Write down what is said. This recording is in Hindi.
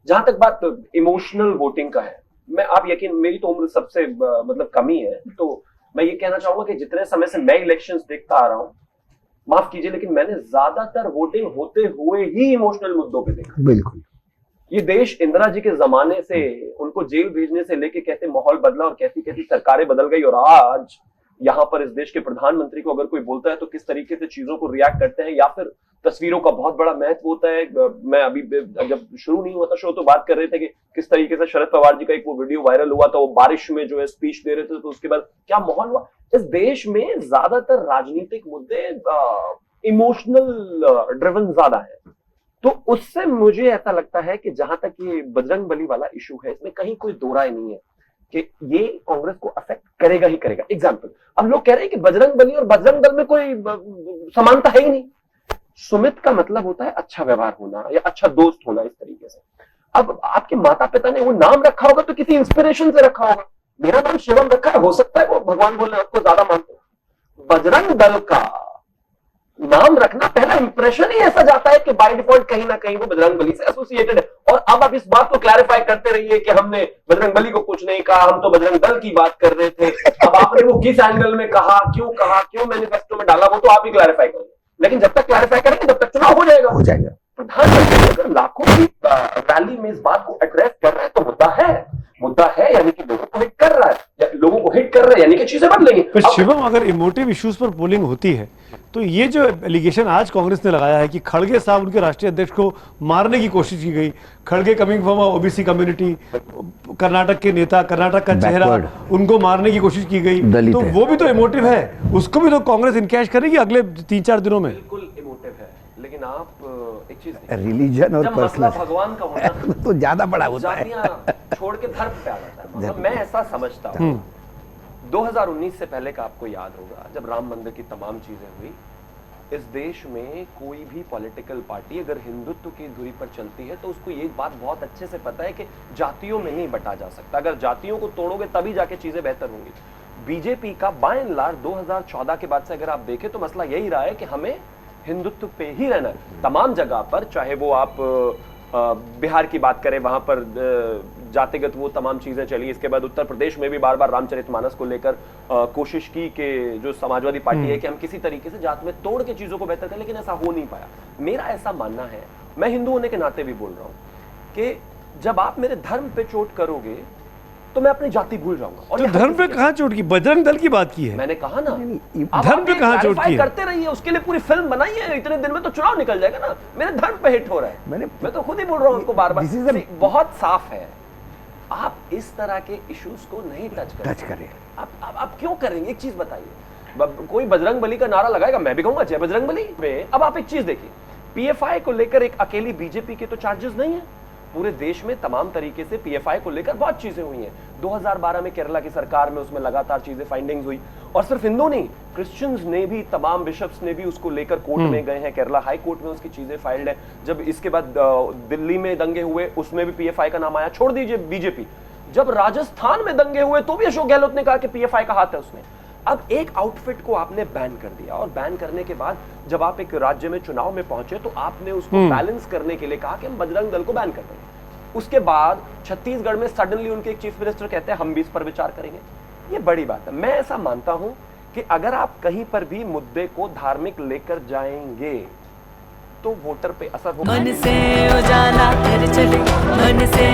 जहां तक बात इमोशनल वोटिंग का है, आप यकीन, मेरी तो उम्र सबसे मतलब कम ही है, तो मैं ये कहना चाहूंगा कि जितने समय से मैं इलेक्शंस देखता आ रहा हूं, माफ कीजिए लेकिन मैंने ज्यादातर वोटिंग होते हुए ही इमोशनल मुद्दों पे देखा। बिल्कुल। ये देश इंदिरा जी के जमाने से उनको जेल भेजने से लेके कैसे माहौल बदला और कैसी कैसी सरकारें बदल गई, और आज यहाँ पर इस देश के प्रधानमंत्री को अगर कोई बोलता है तो किस तरीके से चीजों को रिएक्ट करते हैं, या फिर तस्वीरों का बहुत बड़ा महत्व होता है। मैं अभी जब शुरू नहीं हुआ था शो तो बात कर रहे थे कि किस तरीके से शरद पवार जी का एक वो वीडियो वायरल हुआ था, वो बारिश में जो है स्पीच दे रहे थे, तो उसके बाद क्या माहौल हुआ। इस देश में ज्यादातर राजनीतिक मुद्दे इमोशनल ड्रिवन ज्यादा है, तो उससे मुझे ऐसा लगता है कि जहां तक ये बजरंग बली वाला इशू है, इसमें कहीं कोई दो राय नहीं है कि ये कांग्रेस को अफेक्ट करेगा ही करेगा। एग्जाम्पल, अब लोग कह रहे हैं कि बजरंग बली और बजरंग दल में कोई समानता है ही नहीं। सुमित का मतलब होता है अच्छा व्यवहार होना या अच्छा दोस्त होना, इस तरीके से। अब आपके माता पिता ने वो नाम रखा होगा तो किसी इंस्पिरेशन से रखा होगा। मेरा नाम शिवम रखा है, हो सकता है वो भगवान बोले आपको ज्यादा मानते हो। बजरंग दल का नाम रखना पहला इंप्रेशन ही ऐसा जाता है कि बाय डिफॉल्ट कहीं ना कहीं वो बजरंग बली से एसोसिएटेड है। और अब आप इस बात को क्लैरिफाई करते रहिए कि हमने बजरंग बली को कुछ नहीं कहा, हम तो बजरंग दल की बात कर रहे थे। अब आपने वो किस एंगल में कहा, क्यों मैनिफेस्टो में डाला, वो तो आप ही क्लैरिफाई करेंगे। लेकिन जब तक क्लैरिफाई करेंगे तब तक चुनाव हो जाएगा। प्रधानमंत्री अगर लाखों की रैली में इस बात को एड्रेस कर रहे हैं तो मुद्दा है यानी कि लोगों को हिट कर रहा है, या लोगों को हिट कर रहे हैं यानी कि चीजें बदलेंगी। पर शिवम, अगर इमोटिव इश्यूज पर पोलिंग होती है तो ये जो एलिगेशन आज कांग्रेस ने लगाया है कि खड़गे साहब उनके राष्ट्रीय अध्यक्ष को मारने की कोशिश की गई, खड़गे coming from OBC community, Karnataka के नेता, कर्नाटक का चेहरा, उनको मारने की कोशिश की गई, तो वो भी तो इमोटिव है, उसको भी तो कांग्रेस इनकैश करेगी अगले 3-4 दिनों में। बिल्कुल इमोटिव है, लेकिन आप एक चीज रिलीजन और पर्सनल भगवान का होना तो ज्यादा बड़ा होता है, छोड़ के धर्म पे आ जाता है। मतलब मैं ऐसा समझता हूँ, 2019 से पहले का आपको याद होगा जब राम मंदिर की तमाम चीजें हुई, इस देश में कोई भी पॉलिटिकल पार्टी अगर हिंदुत्व की धुरी पर चलती है तो उसको एक बात बहुत अच्छे से पता है कि जातियों में नहीं बटा जा सकता, अगर जातियों को तोड़ोगे तभी जाके चीजें बेहतर होंगी। बीजेपी का बाय एंड लार्ज 2014 के बाद से अगर आप देखें तो मसला यही रहा है कि हमें हिंदुत्व पे ही रहना है तमाम जगह पर, चाहे वो आप बिहार की बात करें, वहां पर जातिगत वो तमाम चीजें चली। इसके बाद उत्तर प्रदेश में भी बार बार रामचरितमानस को लेकर कोशिश की कि जो समाजवादी पार्टी है कि हम किसी तरीके से जात में तोड़ के चीजों को बेहतर करें, लेकिन ऐसा हो नहीं पाया। मेरा ऐसा मानना है, मैं हिंदू होने के नाते भी बोल रहा हूं कि जब आप मेरे धर्म पे चोट करोगे तो मैं अपनी जाति भूल जाऊंगा। और तो धर्म पे कहां चोट की? बजरंग दल की बात की है, मैंने कहा ना, धर्म पे कहां चोट की है? करते रहिए, उसके लिए पूरी फिल्म बनाइए, इतने दिन में तो चुनाव निकल जाएगा ना। मेरे धर्म पे हिट हो रहा है, मैं तो खुद ही बोल रहा हूं उसको बार बार, बहुत साफ है। आप इस तरह के इश्यूज को नहीं टच करें। आप क्यों करेंगे? एक चीज बताइए, कोई बजरंग बली का नारा लगाएगा, मैं भी कहूंगा जय बजरंग बली। अब आप एक चीज देखिए, पीएफआई को लेकर एक अकेली बीजेपी के तो चार्जेस नहीं है, पूरे देश में तमाम तरीके से पीएफआई को लेकर बहुत चीजें हुई हैं। 2012 में केरला की सरकार में उसमें लगातार चीजें फाइंडिंग्स हुई, और सिर्फ हिंदू नहीं, क्रिश्चियंस ने भी, तमाम बिशप्स ने भी उसको लेकर कोर्ट में गए हैं, केरला हाई कोर्ट में उसकी चीजें फाइल्ड है। जब इसके बाद दिल्ली में दंगे हुए, उसमें भी पीएफआई का नाम आया, छोड़ दीजिए बीजेपी। जब राजस्थान में दंगे हुए तो भी अशोक गहलोत ने कहा कि पीएफआई का हाथ है उसमें। अब एक आउटफिट को आपने बैन कर दिया, और बैन करने के बाद जब आप एक राज्य में चुनाव में पहुंचे तो आपने उसको बैलेंस करने के लिए कहा कि हम बजरंग दल को बैन कर देंगे। उसके बाद छत्तीसगढ़ में सडनली उनके एक चीफ मिनिस्टर कहते हैं हम भी इस पर विचार करेंगे। ये बड़ी बात है। मैं ऐसा मानता हूं कि अगर आप कहीं पर भी मुद्दे को धार्मिक लेकर जाएंगे तो वोटर पे असर होगा। मन से उजाला कर चले, मन से